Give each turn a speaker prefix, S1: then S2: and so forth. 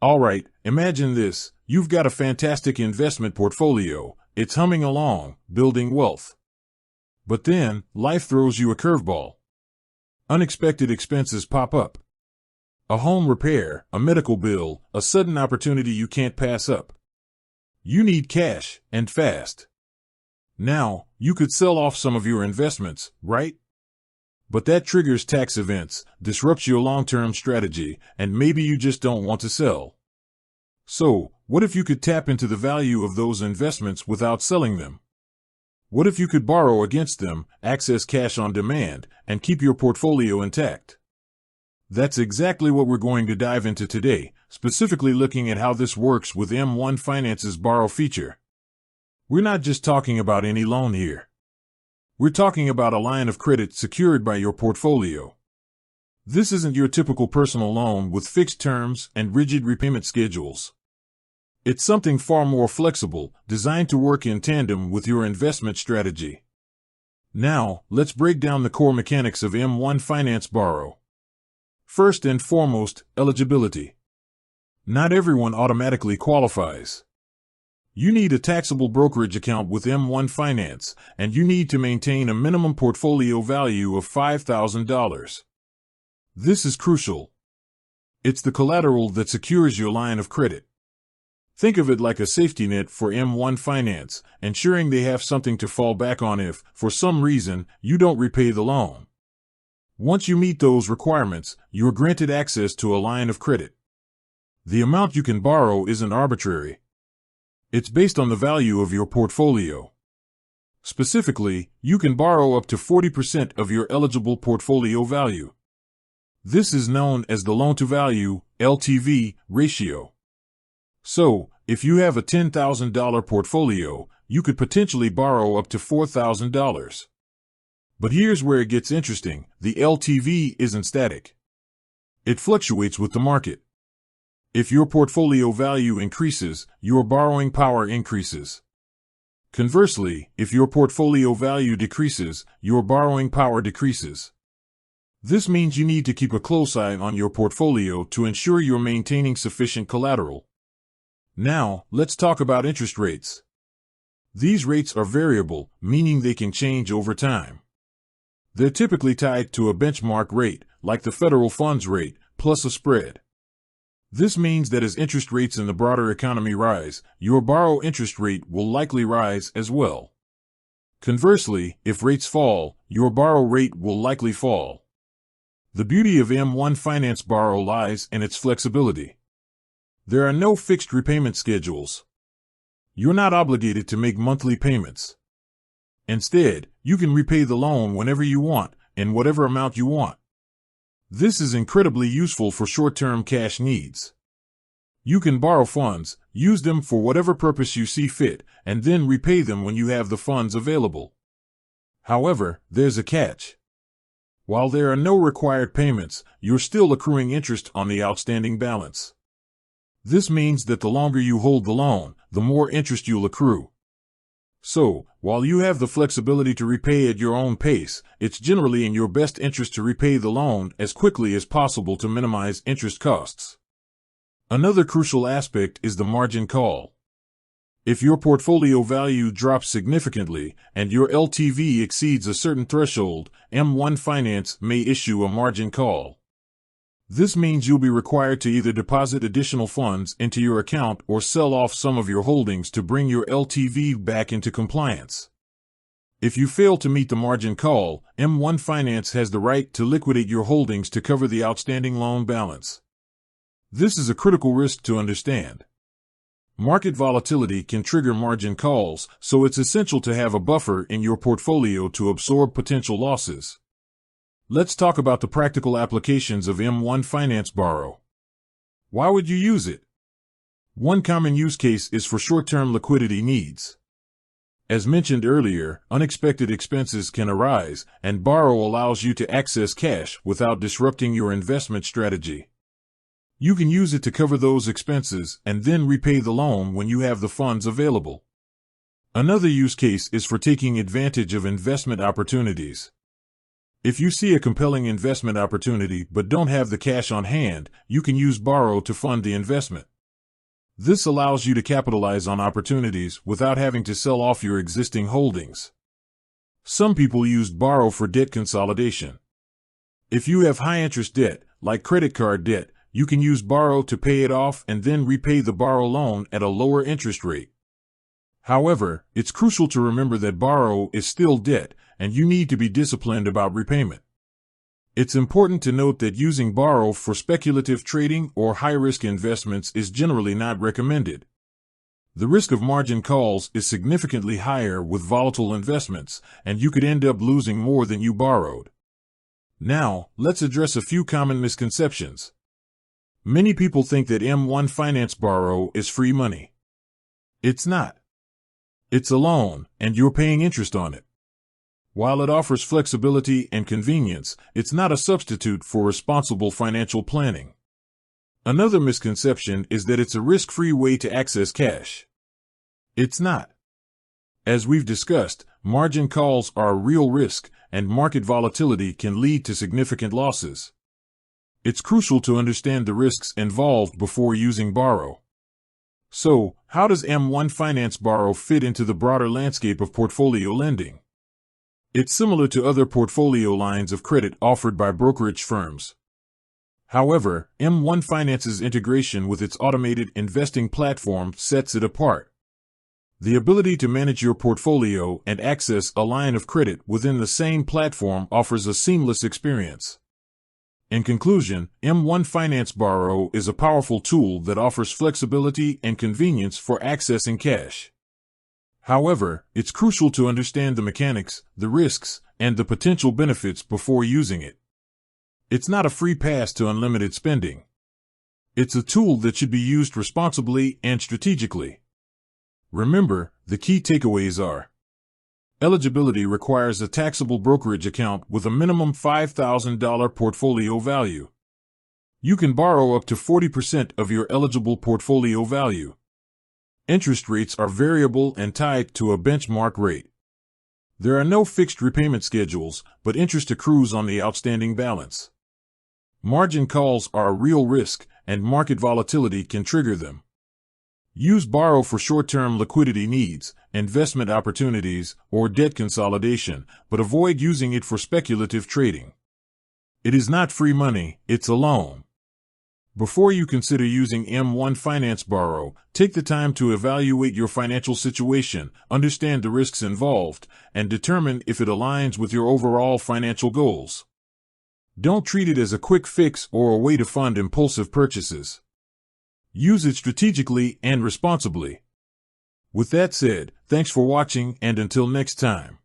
S1: All right, imagine this. You've got a fantastic investment portfolio. It's humming along, building wealth. But then, life throws you a curveball. Unexpected expenses pop up. A home repair, a medical bill, a sudden opportunity you can't pass up. You need cash, and fast. Now, you could sell off some of your investments, right? But that triggers tax events, disrupts your long-term strategy, and maybe you just don't want to sell. So, what if you could tap into the value of those investments without selling them? What if you could borrow against them, access cash on demand, and keep your portfolio intact? That's exactly what we're going to dive into today, specifically looking at how this works with M1 Finance's borrow feature. We're not just talking about any loan here. We're talking about a line of credit secured by your portfolio. This isn't your typical personal loan with fixed terms and rigid repayment schedules. It's something far more flexible, designed to work in tandem with your investment strategy. Now, let's break down the core mechanics of M1 Finance Borrow. First and foremost, eligibility. Not everyone automatically qualifies. You need a taxable brokerage account with M1 Finance, and you need to maintain a minimum portfolio value of $5,000. This is crucial. It's the collateral that secures your line of credit. Think of it like a safety net for M1 Finance, ensuring they have something to fall back on if, for some reason, you don't repay the loan. Once you meet those requirements, you're granted access to a line of credit. The amount you can borrow isn't arbitrary. It's based on the value of your portfolio. Specifically, you can borrow up to 40% of your eligible portfolio value. This is known as the loan-to-value, LTV, ratio. So, if you have a $10,000 portfolio, you could potentially borrow up to $4,000. But here's where it gets interesting. The LTV isn't static. It fluctuates with the market. If your portfolio value increases, your borrowing power increases. Conversely, if your portfolio value decreases, your borrowing power decreases. This means you need to keep a close eye on your portfolio to ensure you're maintaining sufficient collateral. Now, let's talk about interest rates. These rates are variable, meaning they can change over time. They're typically tied to a benchmark rate, like the federal funds rate, plus a spread. This means that as interest rates in the broader economy rise, your borrow interest rate will likely rise as well. Conversely, if rates fall, your borrow rate will likely fall. The beauty of M1 Finance Borrow lies in its flexibility. There are no fixed repayment schedules. You're not obligated to make monthly payments. Instead, you can repay the loan whenever you want, in whatever amount you want. This is incredibly useful for short-term cash needs. You can borrow funds, use them for whatever purpose you see fit, and then repay them when you have the funds available. However, there's a catch. While there are no required payments, you're still accruing interest on the outstanding balance. This means that the longer you hold the loan, the more interest you'll accrue. So, while you have the flexibility to repay at your own pace, it's generally in your best interest to repay the loan as quickly as possible to minimize interest costs. Another crucial aspect is the margin call. If your portfolio value drops significantly and your LTV exceeds a certain threshold, M1 Finance may issue a margin call. This means you'll be required to either deposit additional funds into your account or sell off some of your holdings to bring your LTV back into compliance. If you fail to meet the margin call, M1 Finance has the right to liquidate your holdings to cover the outstanding loan balance. This is a critical risk to understand. Market volatility can trigger margin calls, so it's essential to have a buffer in your portfolio to absorb potential losses. Let's talk about the practical applications of M1 Finance Borrow. Why would you use it? One common use case is for short-term liquidity needs. As mentioned earlier, unexpected expenses can arise, and Borrow allows you to access cash without disrupting your investment strategy. You can use it to cover those expenses and then repay the loan when you have the funds available. Another use case is for taking advantage of investment opportunities. If you see a compelling investment opportunity but don't have the cash on hand, you can use Borrow to fund the investment. This allows you to capitalize on opportunities without having to sell off your existing holdings. Some people use borrow for debt consolidation. If you have high-interest debt, like credit card debt, you can use borrow to pay it off and then repay the borrow loan at a lower interest rate. However, it's crucial to remember that borrow is still debt, and you need to be disciplined about repayment. It's important to note that using borrow for speculative trading or high-risk investments is generally not recommended. The risk of margin calls is significantly higher with volatile investments, and you could end up losing more than you borrowed. Now, let's address a few common misconceptions. Many people think that M1 Finance borrow is free money. It's not. It's a loan, and you're paying interest on it. While it offers flexibility and convenience, it's not a substitute for responsible financial planning. Another misconception is that it's a risk-free way to access cash. It's not. As we've discussed, margin calls are a real risk, and market volatility can lead to significant losses. It's crucial to understand the risks involved before using borrow. So, how does M1 Finance borrow fit into the broader landscape of portfolio lending? It's similar to other portfolio lines of credit offered by brokerage firms. However, M1 Finance's integration with its automated investing platform sets it apart. The ability to manage your portfolio and access a line of credit within the same platform offers a seamless experience. In conclusion, M1 Finance Borrow is a powerful tool that offers flexibility and convenience for accessing cash. However, it's crucial to understand the mechanics, the risks, and the potential benefits before using it. It's not a free pass to unlimited spending. It's a tool that should be used responsibly and strategically. Remember, the key takeaways are: eligibility requires a taxable brokerage account with a minimum $5,000 portfolio value. You can borrow up to 40% of your eligible portfolio value. Interest rates are variable and tied to a benchmark rate. There are no fixed repayment schedules, but interest accrues on the outstanding balance. Margin calls are a real risk, and market volatility can trigger them. Use borrow for short-term liquidity needs, investment opportunities, or debt consolidation, but avoid using it for speculative trading. It is not free money, it's a loan. Before you consider using M1 Finance Borrow, take the time to evaluate your financial situation, understand the risks involved, and determine if it aligns with your overall financial goals. Don't treat it as a quick fix or a way to fund impulsive purchases. Use it strategically and responsibly. With that said, thanks for watching, and until next time.